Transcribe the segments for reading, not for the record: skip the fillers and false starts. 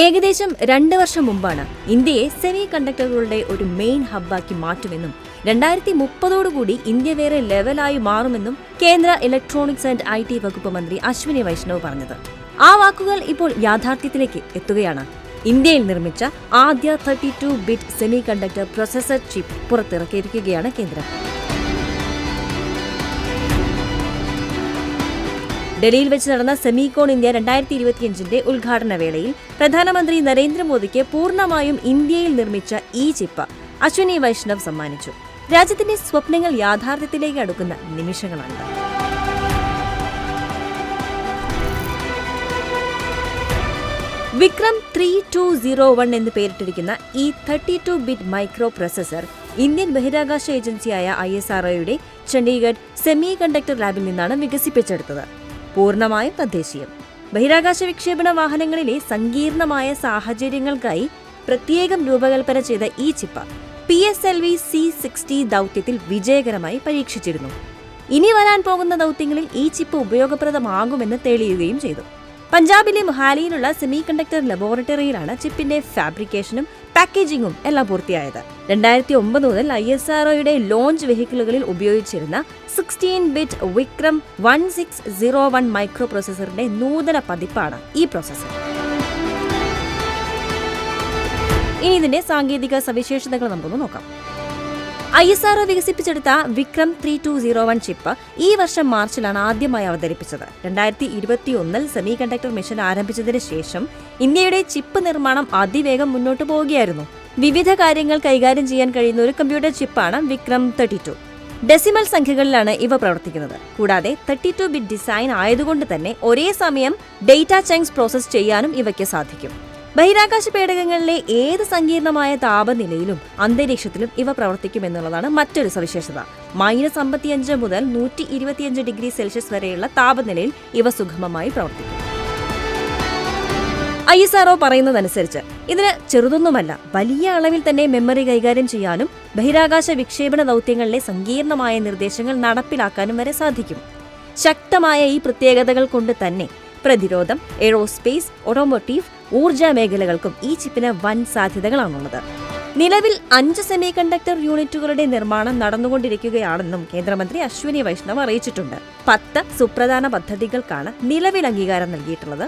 ഏകദേശം 2 വർഷം മുമ്പാണ് ഇന്ത്യയെ സെമി കണ്ടക്ടറുകളുടെ ഒരു മെയിൻ ഹബ്ബാക്കി മാറ്റുമെന്നും 2030 ഇന്ത്യ വേറെ ലെവലായി മാറുമെന്നും കേന്ദ്ര ഇലക്ട്രോണിക്സ് ആൻഡ് IT വകുപ്പ് മന്ത്രി അശ്വിനി വൈഷ്ണവ് പറഞ്ഞത്. ആ വാക്കുകൾ ഇപ്പോൾ യാഥാർത്ഥ്യത്തിലേക്ക് എത്തുകയാണ്. ഇന്ത്യയിൽ നിർമ്മിച്ച ആദ്യ 32-ബിറ്റ് സെമി കണ്ടക്ടർ പ്രൊസസർ ചിപ്പ് പുറത്തിറക്കിയിരിക്കുകയാണ് കേന്ദ്രം. ഡൽഹിയിൽ വെച്ച് നടന്ന സെമികോൺ ഇന്ത്യ 2025 ഉദ്ഘാടന വേളയിൽ പ്രധാനമന്ത്രി നരേന്ദ്രമോദിക്ക് പൂർണ്ണമായും ഇന്ത്യയിൽ നിർമ്മിച്ച ഈ ചിപ്പ് അശ്വിനി വൈഷ്ണവ് സമ്മാനിച്ചു. രാജ്യത്തിന്റെ സ്വപ്നങ്ങൾ യാഥാർത്ഥ്യത്തിലേക്ക് അടുക്കുന്ന നിമിഷങ്ങളാണ്. വിക്രം 3201 എന്ന് പേരിട്ടിരിക്കുന്ന ഈ 32-ബിറ്റ് മൈക്രോ പ്രൊസസർ ഇന്ത്യൻ ബഹിരാകാശ ഏജൻസിയായ ISROയുടെ ചണ്ഡീഗഡ് സെമി കണ്ടക്ടർ ലാബിൽ നിന്നാണ് വികസിപ്പിച്ചെടുത്തത്. പൂർണ്ണമായും തദ്ദേശീയം. ബഹിരാകാശ വിക്ഷേപണ വാഹനങ്ങളിലെ സങ്കീർണമായ സാഹചര്യങ്ങൾക്കായി പ്രത്യേകം രൂപകൽപ്പന ചെയ്ത ഈ ചിപ്പ് PSLV C-60 ദൗത്യത്തിൽ വിജയകരമായി പരീക്ഷിച്ചിരുന്നു. ഇനി വരാൻ പോകുന്ന ദൗത്യങ്ങളിൽ ഈ ചിപ്പ് ഉപയോഗപ്രദമാകുമെന്ന് തെളിയുകയും ചെയ്തു. പഞ്ചാബിലെ മൊഹാലിയിലുള്ള സെമി കണ്ടക്ടർ ലബോറട്ടറിയിലാണ് ചിപ്പിന്റെ ഫാബ്രിക്കേഷനും പാക്കേജിംഗും എല്ലാം പൂർത്തിയായത്. 2009 മുതൽ ISROയുടെ ലോഞ്ച് വെഹിക്കിളുകളിൽ ഉപയോഗിച്ചിരുന്ന 16-ബിറ്റ് വിക്രം 1601 മൈക്രോ പ്രൊസസറിന്റെ നൂതന പതിപ്പാണ് ഈ പ്രൊസസർ. ഇനി ഇതിന്റെ സാങ്കേതിക സവിശേഷതകൾ നമുക്കൊന്ന് നോക്കാം. ISRO വികസിപ്പിച്ചെടുത്ത വിക്രം 3201 ചിപ്പ് ഈ വർഷം മാർച്ചിലാണ് ആദ്യമായി അവതരിപ്പിച്ചത്. 2021 സെമി കണ്ടക്ടർ മിഷൻ ആരംഭിച്ചതിന് ശേഷം ഇന്ത്യയുടെ ചിപ്പ് നിർമ്മാണം അതിവേഗം മുന്നോട്ട് പോവുകയായിരുന്നു. വിവിധ കാര്യങ്ങൾ കൈകാര്യം ചെയ്യാൻ കഴിയുന്ന ഒരു കമ്പ്യൂട്ടർ ചിപ്പാണ് വിക്രം 32. ഡെസിമൽ സംഖ്യകളിലാണ് ഇവ പ്രവർത്തിക്കുന്നത്. കൂടാതെ 32-ബിറ്റ് ഡിസൈൻ ആയതുകൊണ്ട് തന്നെ ഒരേ സമയം ഡേറ്റ ചങ്ക്സ് പ്രോസസ് ചെയ്യാനും ഇവയ്ക്ക് സാധിക്കും. ബഹിരാകാശ പേടകങ്ങളിലെ ഏത് സങ്കീർണമായ താപനിലയിലും അന്തരീക്ഷത്തിലും ഇവ പ്രവർത്തിക്കുമെന്നുള്ളതാണ് മറ്റൊരു സവിശേഷത. -55 മുതൽ 125 ഡിഗ്രി സെൽഷ്യസ് വരെയുള്ള താപനിലയിൽ ഇവ സുഗമമായി പ്രവർത്തിക്കും. ISRO പറയുന്നതനുസരിച്ച് ഇതിന് ചെറുതൊന്നുമല്ല, വലിയ അളവിൽ തന്നെ മെമ്മറി കൈകാര്യം ചെയ്യാനും ബഹിരാകാശ വിക്ഷേപണ ദൗത്യങ്ങളിലെ സങ്കീർണമായ നിർദ്ദേശങ്ങൾ നടപ്പിലാക്കാനും വരെ സാധിക്കും. ശക്തമായ ഈ പ്രത്യേകതകൾ കൊണ്ട് തന്നെ പ്രതിരോധം, എയ്റോസ്പേസ്, ഓട്ടോമോട്ടീവ്, ഊർജ്ജ മേഖലകൾക്കും ഈ ചിപ്പിന് വൻ സാധ്യതകളാണുള്ളത്. നിലവിൽ 5 സെമി കണ്ടക്ടർ യൂണിറ്റുകളുടെ നിർമ്മാണം നടന്നുകൊണ്ടിരിക്കുകയാണെന്നും കേന്ദ്രമന്ത്രി അശ്വിനി വൈഷ്ണവ് അറിയിച്ചിട്ടുണ്ട്. 10 സുപ്രധാന പദ്ധതികൾക്കാണ് നിലവിൽ അംഗീകാരം നൽകിയിട്ടുള്ളത്.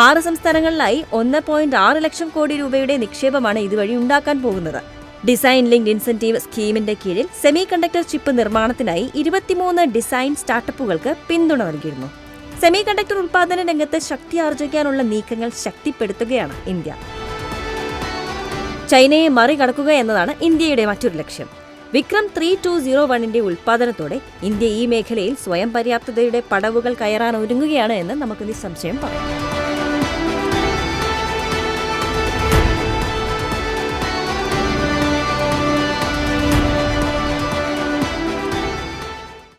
6 സംസ്ഥാനങ്ങളിലായി 1.6 ലക്ഷം കോടി രൂപയുടെ നിക്ഷേപമാണ് ഇതുവഴി ഉണ്ടാക്കാൻ പോകുന്നത്. ഡിസൈൻ ലിങ്ക്ഡ് ഇൻസെന്റീവ് സ്കീമിന്റെ കീഴിൽ സെമി കണ്ടക്ടർ ചിപ്പ് നിർമ്മാണത്തിനായി 23 ഡിസൈൻ സ്റ്റാർട്ടപ്പുകൾക്ക് പിന്തുണ നൽകിയിരുന്നു. സെമി കണ്ടക്ടർ ഉൽപാദന രംഗത്ത് ശക്തി ആർജിക്കാനുള്ള നീക്കങ്ങൾ ശക്തിപ്പെടുത്തുകയാണ് ഇന്ത്യ. ചൈനയെ മറികടക്കുക എന്നതാണ് ഇന്ത്യയുടെ മറ്റൊരു ലക്ഷ്യം. വിക്രം 3201 ഉൽപാദനത്തോടെ ഇന്ത്യ ഈ മേഖലയിൽ സ്വയം പര്യാപ്തതയുടെ പടവുകൾ കയറാൻ ഒരുങ്ങുകയാണ് എന്ന് നമുക്ക് നിസ്സംശയം പറയാം.